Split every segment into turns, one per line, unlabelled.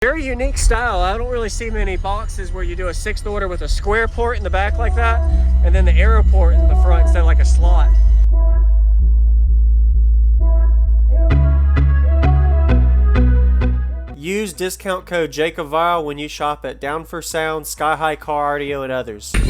Very unique style. I don't really see many boxes where you do a 6th order with a square port in the back like that, and then the arrow port in the front instead of like a slot. Use discount code JacobViral when you shop at Down for Sound, SkyHigh Car Audio, and others. Okay.
I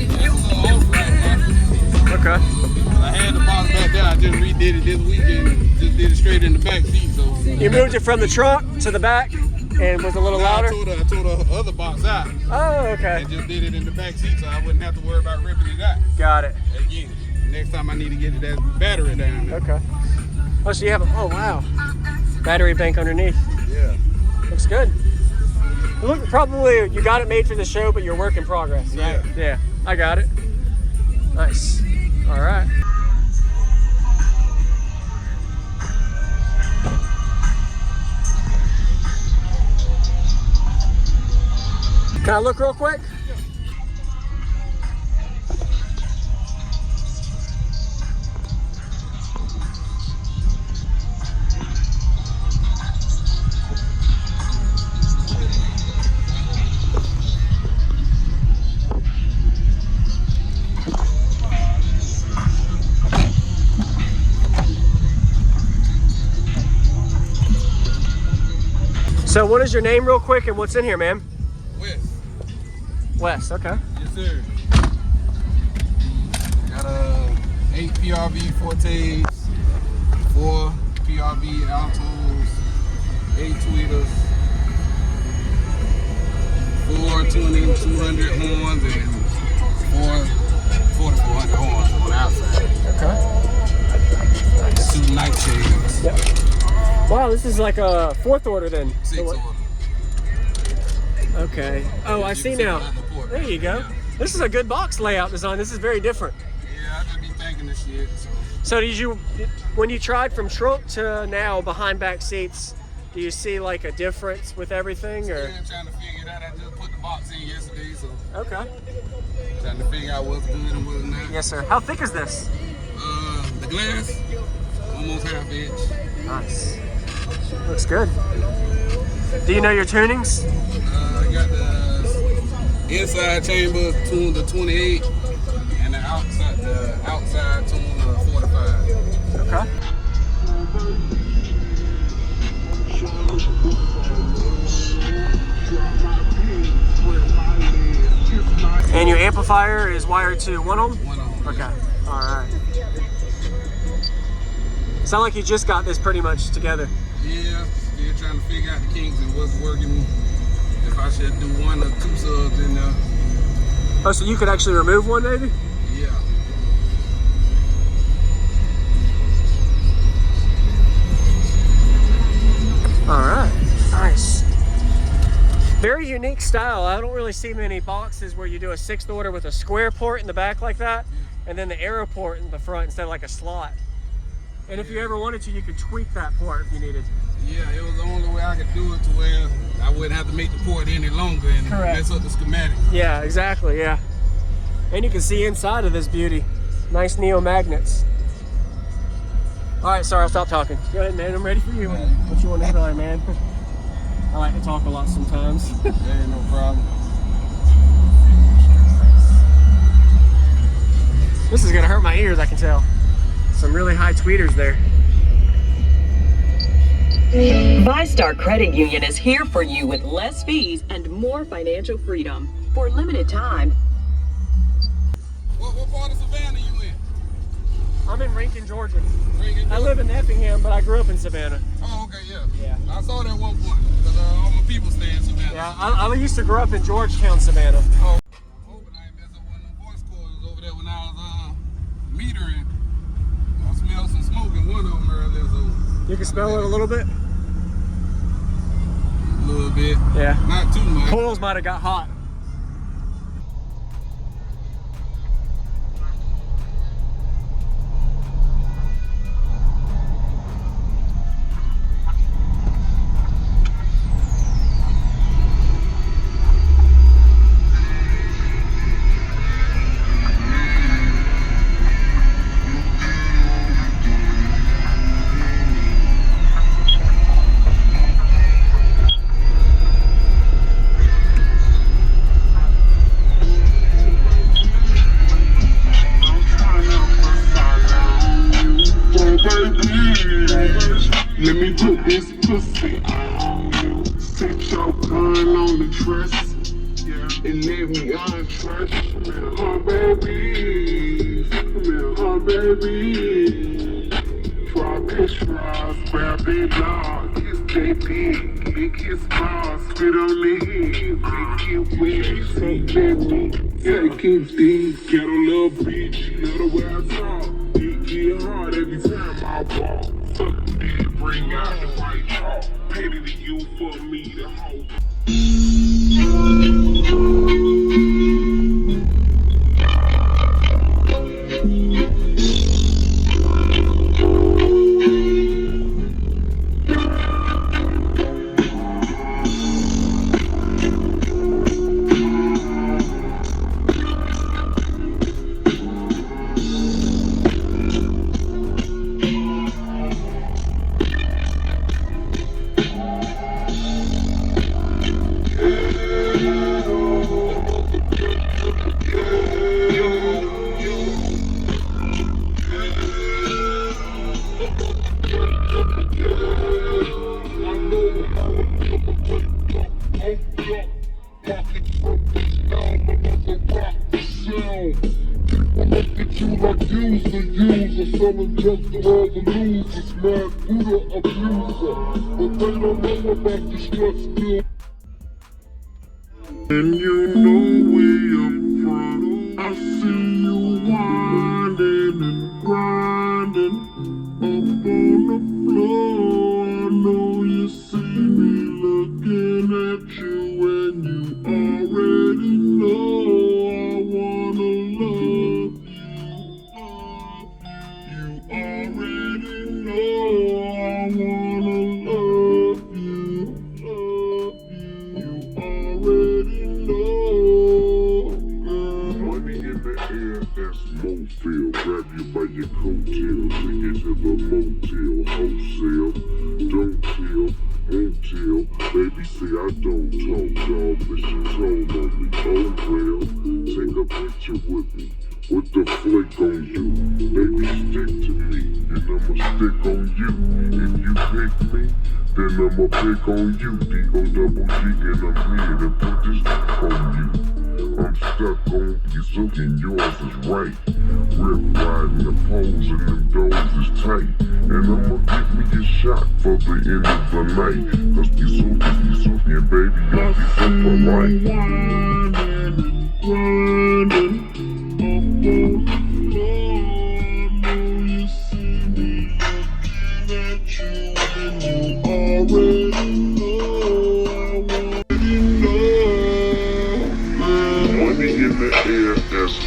had the box back there. I just redid it this weekend. Just did it straight in the back seat. So
you moved it from the trunk to the back and was a little louder?
I tore the other box out.
Oh, okay.
And just did it in the back seat so I wouldn't have to worry about ripping it out.
Got it.
Again, next time I need to get that battery down there.
Okay. Oh, so you have a, oh wow. Battery bank underneath.
Yeah.
Looks good. Look, probably you got it made for the show, but you're work in progress, right?
Yeah.
Yeah, I got it. Nice. All right. Can I look real quick? So what is your name real quick and what's in here, man?
Wess.
Wes, okay.
Yes, sir. Got 8 PRV Fortes, 4 PRV Altos, 8 tweeters, 4 200 horns, and 4 400 horns on the outside.
Okay. Nice.
2 nightshades.
Yep. Wow, this is like a 4th order then.
6 order.
Okay. Oh, I see now. There you go.
Yeah.
This is a good box layout design. This is very different.
Yeah, I just be thinking this shit.
So did you, when you tried from trunk to now behind back seats, do you see like a difference with everything, or?
Yeah, I'm trying to figure it out. I just put the box in yesterday, so.
Okay.
Trying to figure out what's good and what's not.
Yes, sir. How thick is this?
The glass, almost half inch.
Nice. Looks good. Do you know your tunings?
I got the inside chamber tuned to 28 and the outside tuned to 45.
Okay. And your amplifier is wired to 1 ohm?
1 ohm.
Okay. All right. Sound like you just got this pretty much together.
Yeah, still trying to figure out the kinks and what's working. If I should do 1 or 2 subs in there.
Oh, so you could actually remove one, maybe?
Yeah.
All right, nice. Very unique style. I don't really see many boxes where you do a 6th order with a square port in the back like that, and then the arrow port in the front instead of like a slot. And if you ever wanted to, you could tweak that port if you needed.
Yeah, it was the only way I could do it to where I wouldn't have to make the port any longer and mess up the schematic.
Yeah, exactly, yeah. And you can see inside of this beauty. Nice neo magnets. All right, sorry, I'll stop talking. Go ahead, man, I'm ready for you. What you want to try, man? I like to talk a lot sometimes.
Yeah, no problem.
This is gonna hurt my ears, I can tell. Some really high tweeters there.
VyStar Credit Union is here for you with less fees and more financial freedom. For a limited time.
What part of Savannah you in?
I'm in Rankin, Georgia.
Rankin,
I live in Effingham, but I grew up in Savannah.
Oh, okay, yeah.
Yeah.
I saw that one point, because all my people stay in Savannah.
Yeah, I used to grow up in Georgetown, Savannah.
Oh. I'm hoping I ain't messed up one of them voice cords over there when I was metering. I smelled some smoke in one of them earlier, so.
You can smell it a little bit?
A little bit.
Yeah.
Not too much.
Coils might have got hot.
Set your gun on the dress. And let me undress. Huh, baby. Huh, baby. Drop his fries, grab that dog. Kiss that dick, lick his balls. Spit on the head, make it wet. Take that dick, take it deep. Get a little bitch, let her wear a talk. It get hard every time I walk. Fuck me, bring out the white chalk. Pity to you for me to hold. Selling just to all the losers, mad Buddha abuser. But they don't know about the stress bill. And you know we up front. I see you winding and grinding up on the floor. I know you see me looking at you, and you already know I wanna love you. Already know I wanna love you, you already know. Money in the air, that's Mofil. Grab you by your coattail, take you to the motel, wholesale. Don't kill, won't tell. Baby say I don't talk, dog, but she told on me. Oh well, take a picture with me. With the flick on you, baby stick to me, and I'ma stick on you. If you pick me, then I'ma pick on you. D-O-double-G, and I'm here to put this dick on you. I'm stuck on you, and yours is right. Rip riding the poles and them doors is tight. And I'ma give me a shot for the end of the night. Cause you and baby, I'll be so polite. Grinding.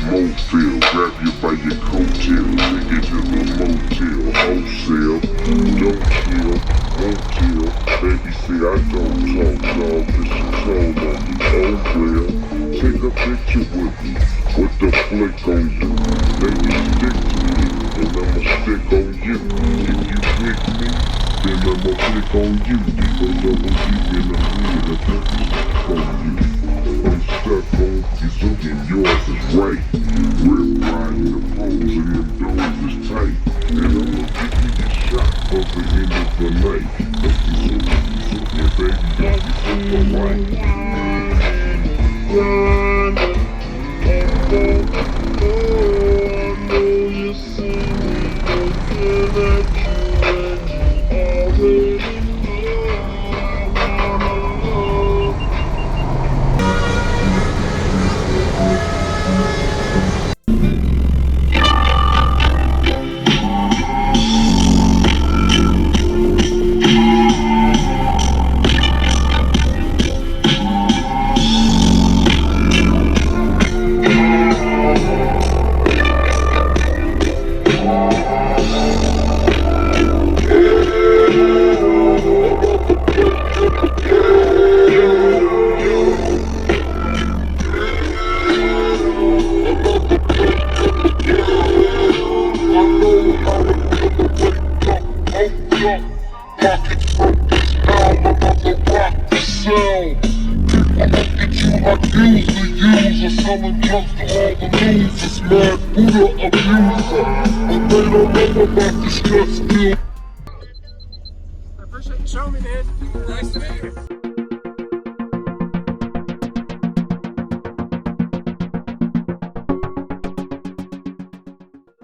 Mofil, grab you by your coattail, take you to the motel, wholesale. Don't kill, won't kill. Baby say I don't talk, dog, but she told on me. Oh well, take a picture with me, with the flick on you. Baby stick to me, and I'ma stick on you. If you pick me, then I'ma pick on you. D-O-double-G, and I'm here to put this dick on you. I'm stuck on you, and yours is right. Rip riding the poles and them doors is tight. And I'ma give you a shot for the end of the night. Cause you and baby, got you so polite. I know you see me looking at you, and you already selling drugs to all the losers, mad Buddha abuser. But they don't know about the stress bill.
I appreciate Show me, man.
Nice to meet you.